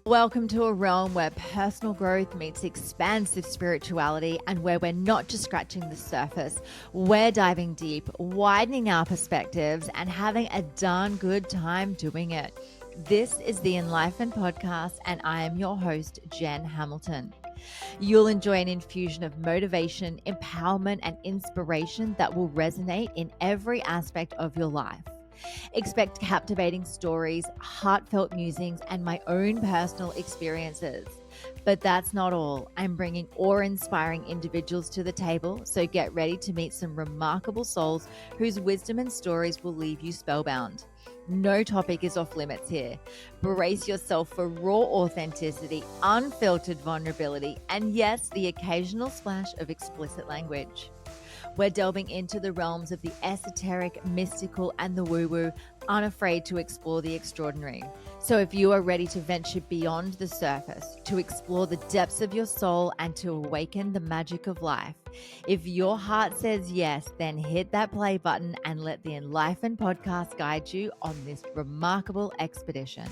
Welcome to a realm where personal growth meets expansive spirituality and where we're not just scratching the surface. We're diving deep, widening our perspectives, and having a darn good time doing it. This is the Enlightenment Podcast, and I am your host, Jen Hamilton. You'll enjoy an infusion of motivation, empowerment, and inspiration that will resonate in every aspect of your life. Expect captivating stories, heartfelt musings, and my own personal experiences. But that's not all. I'm bringing awe-inspiring individuals to the table, so get ready to meet some remarkable souls whose wisdom and stories will leave you spellbound. No topic is off limits here. Brace yourself for raw authenticity, unfiltered vulnerability, and yes, the occasional splash of explicit language. We're delving into the realms of the esoteric, mystical, and the woo-woo, unafraid to explore the extraordinary. So if you are ready to venture beyond the surface, to explore the depths of your soul, and to awaken the magic of life, if your heart says yes, then hit that play button and let the Enlightenment Podcast guide you on this remarkable expedition.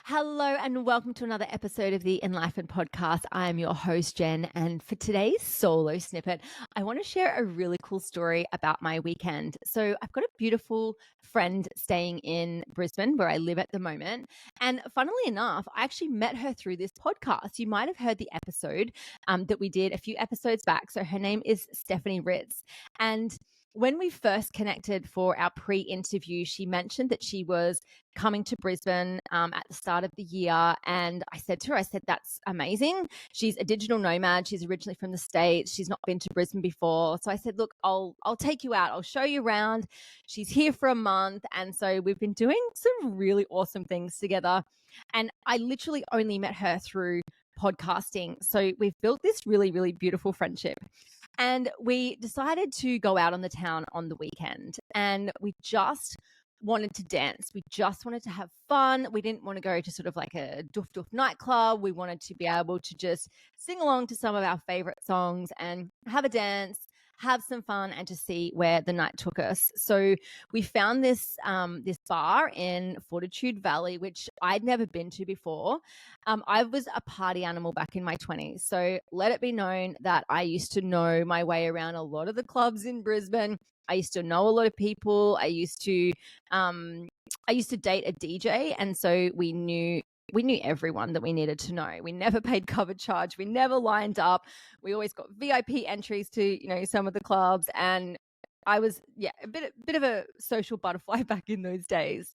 Hello and welcome to another episode of the Enlightenment Podcast. I am your host, Jen, and for today's Soul'o Snippet, I want to share a really cool story about my weekend. So I've got a beautiful friend staying in Brisbane where I live at the moment, and funnily enough, I actually met her through this podcast. You might have heard the episode that we did a few episodes back. So her name is Stephanie Ritz, and when we first connected for our pre-interview, she mentioned that she was coming to Brisbane at the start of the year. And I said to her, that's amazing. She's a digital nomad. She's originally from the States. She's not been to Brisbane before. So I said, look, I'll take you out. I'll show you around. She's here for a month. And so we've been doing some really awesome things together. And I literally only met her through podcasting. So we've built this really, really beautiful friendship. And we decided to go out on the town on the weekend, and we just wanted to dance. We just wanted to have fun. We didn't want to go to sort of like a doof doof nightclub. We wanted to be able to just sing along to some of our favorite songs and have a dance, have some fun, and to see where the night took us. So we found this bar in Fortitude Valley, which I'd never been to before. I was a party animal back in my 20s. So let it be known that I used to know my way around a lot of the clubs in Brisbane. I used to know a lot of people. I used to date a DJ, and so we knew everyone that we needed to know. We never paid cover charge. We never lined up. We always got VIP entries to, some of the clubs. And I was, a bit of a social butterfly back in those days.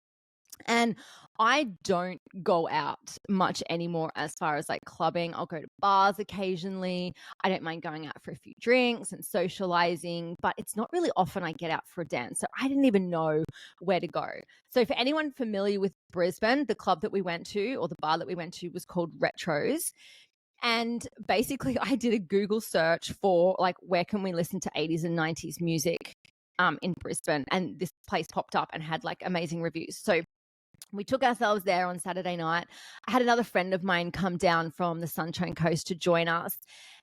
And I don't go out much anymore as far as like clubbing. I'll go to bars occasionally. I don't mind going out for a few drinks and socializing, but it's not really often I get out for a dance. So I didn't even know where to go. So for anyone familiar with Brisbane, the club that we went to, or the bar that we went to, was called Retros. And basically I did a Google search for like, where can we listen to 80s and 90s music in Brisbane? And this place popped up and had like amazing reviews. So we took ourselves there on Saturday night. I had another friend of mine come down from the Sunshine Coast to join us.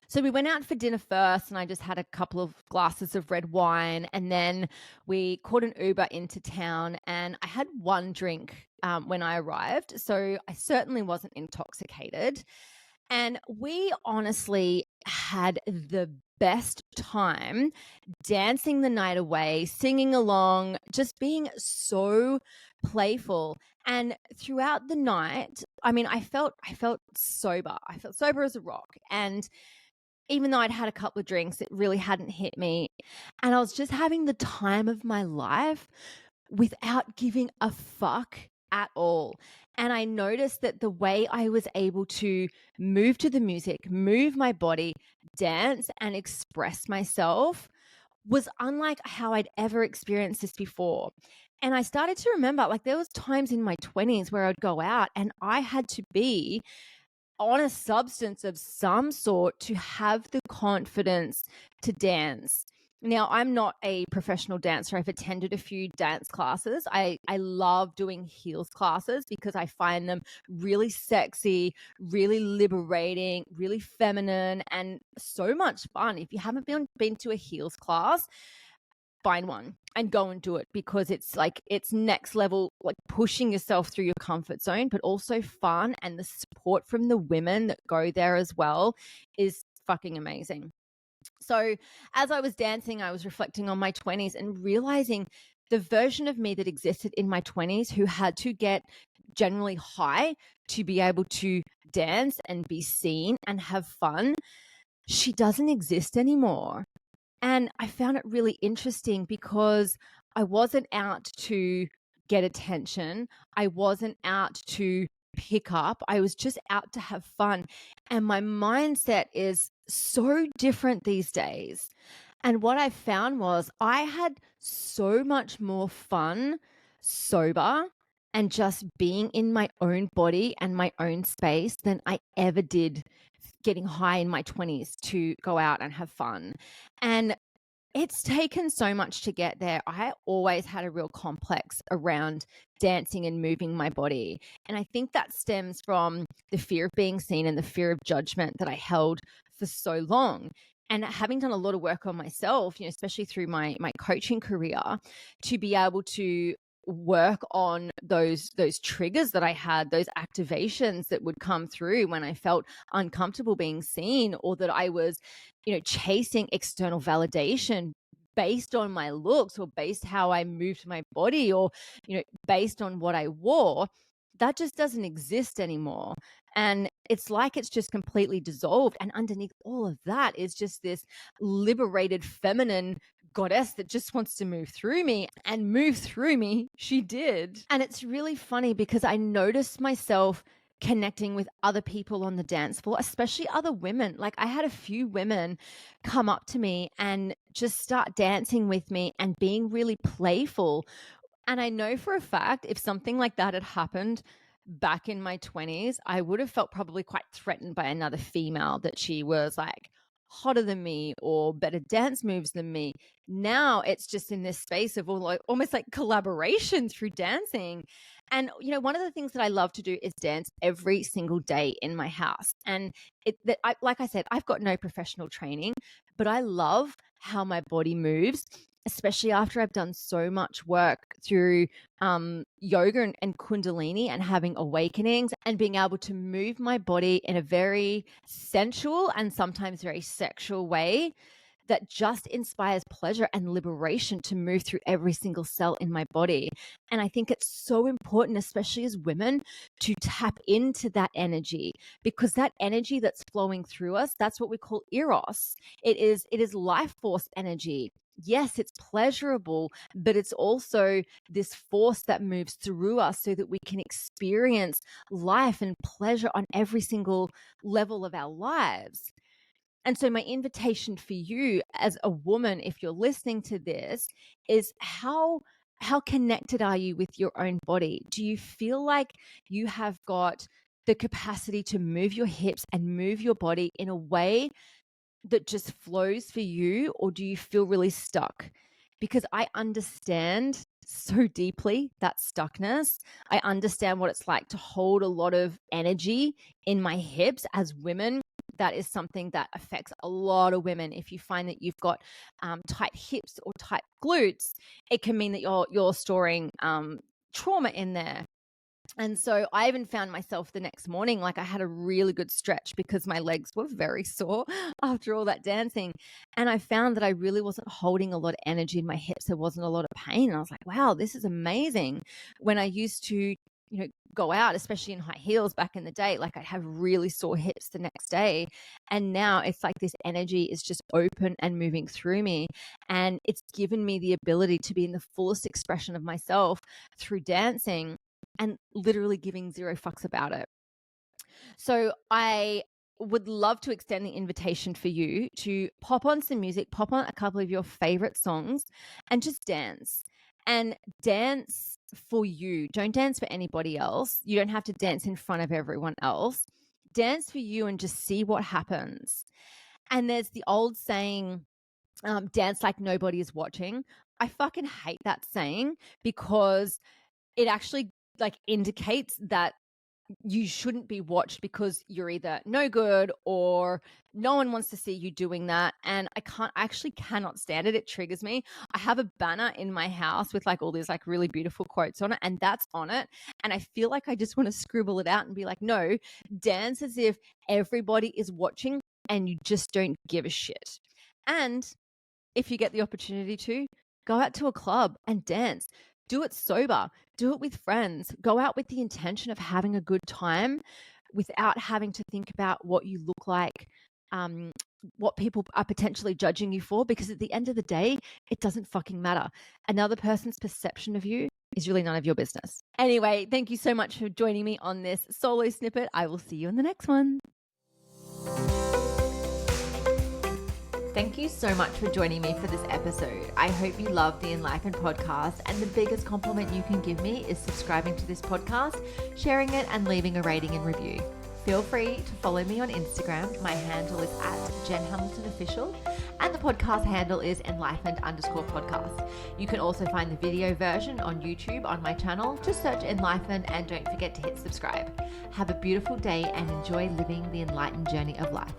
So we went out for dinner first, and I just had a couple of glasses of red wine. And then we caught an Uber into town, and I had one drink when I arrived. So I certainly wasn't intoxicated. And we honestly had the best time dancing the night away, singing along, just being so playful. And throughout the night, I mean, I felt sober. I felt sober as a rock. And even though I'd had a couple of drinks, it really hadn't hit me. And I was just having the time of my life without giving a fuck at all. And I noticed that the way I was able to move to the music, move my body, dance, and express myself was unlike how I'd ever experienced this before. And I started to remember, like, there was times in my 20s where I'd go out and I had to be on a substance of some sort to have the confidence to dance. Now, I'm not a professional dancer. I've attended a few dance classes. I love doing heels classes because I find them really sexy, really liberating, really feminine, and so much fun. If you haven't been to a heels class, find one and go and do it, because it's like, it's next level, like pushing yourself through your comfort zone, but also fun. And the support from the women that go there as well is fucking amazing. So as I was dancing, I was reflecting on my 20s and realizing the version of me that existed in my 20s, who had to get generally high to be able to dance and be seen and have fun, she doesn't exist anymore. And I found it really interesting, because I wasn't out to get attention. I wasn't out to pick up. I was just out to have fun. And my mindset is so different these days. And what I found was I had so much more fun sober and just being in my own body and my own space than I ever did getting high in my 20s to go out and have fun. And it's taken so much to get there. I always had a real complex around dancing and moving my body. And I think that stems from the fear of being seen and the fear of judgment that I held for so long. And having done a lot of work on myself, especially through my coaching career, to be able to work on those triggers that I had, those activations that would come through when I felt uncomfortable being seen, or that I was, chasing external validation based on my looks, or based how I moved my body, or, based on what I wore. That just doesn't exist anymore. And it's like it's just completely dissolved. And underneath all of that is just this liberated feminine goddess that just wants to move through me, and move through me she did. And it's really funny, because I noticed myself connecting with other people on the dance floor, especially other women. Like, I had a few women come up to me and just start dancing with me and being really playful. And I know for a fact, if something like that had happened back in my 20s, I would have felt probably quite threatened by another female, that she was like hotter than me or better dance moves than me. Now it's just in this space of almost like collaboration through dancing. And one of the things that I love to do is dance every single day in my house. And like I said, I've got no professional training, but I love how my body moves, especially after I've done so much work through yoga and kundalini, and having awakenings, and being able to move my body in a very sensual and sometimes very sexual way that just inspires pleasure and liberation to move through every single cell in my body. And I think it's so important, especially as women, to tap into that energy, because that energy that's flowing through us, that's what we call eros. It is life force energy. Yes, it's pleasurable, but it's also this force that moves through us so that we can experience life and pleasure on every single level of our lives. And so my invitation for you as a woman, if you're listening to this, is how connected are you with your own body? Do you feel like you have got the capacity to move your hips and move your body in a way that just flows for you, or do you feel really stuck? Because I understand so deeply that stuckness. I understand what it's like to hold a lot of energy in my hips. As women, that is something that affects a lot of women. If you find that you've got tight hips or tight glutes, it can mean that you're storing trauma in there. And so I even found myself the next morning, like I had a really good stretch, because my legs were very sore after all that dancing. And I found that I really wasn't holding a lot of energy in my hips. There wasn't a lot of pain. And I was like, wow, this is amazing. When I used to, go out, especially in high heels back in the day, like I'd have really sore hips the next day. And now it's like this energy is just open and moving through me. And it's given me the ability to be in the fullest expression of myself through dancing, and literally giving zero fucks about it. So I would love to extend the invitation for you to pop on some music, pop on a couple of your favorite songs, and just dance. And dance for you. Don't dance for anybody else. You don't have to dance in front of everyone else. Dance for you and just see what happens. And there's the old saying, dance like nobody is watching. I fucking hate that saying, because it actually like indicates that you shouldn't be watched because you're either no good or no one wants to see you doing that. And I actually cannot stand it. It triggers me. I have a banner in my house with like all these like really beautiful quotes on it, and that's on it. And I feel like I just want to scribble it out and be like, no, dance as if everybody is watching and you just don't give a shit. And if you get the opportunity to, go out to a club and dance. Do it sober, do it with friends, go out with the intention of having a good time without having to think about what you look like, um, what people are potentially judging you for, because at the end of the day, it doesn't fucking matter. Another person's perception of you is really none of your business. Anyway, thank you so much for joining me on this solo snippet. I will see you in the next one. Thank you so much for joining me for this episode. I hope you love the Enlightened podcast, and the biggest compliment you can give me is subscribing to this podcast, sharing it, and leaving a rating and review. Feel free to follow me on Instagram. My handle is @JenHamiltonOfficial, and the podcast handle is enlightened_podcast. You can also find the video version on YouTube on my channel. Just search Enlightened and don't forget to hit subscribe. Have a beautiful day and enjoy living the enlightened journey of life.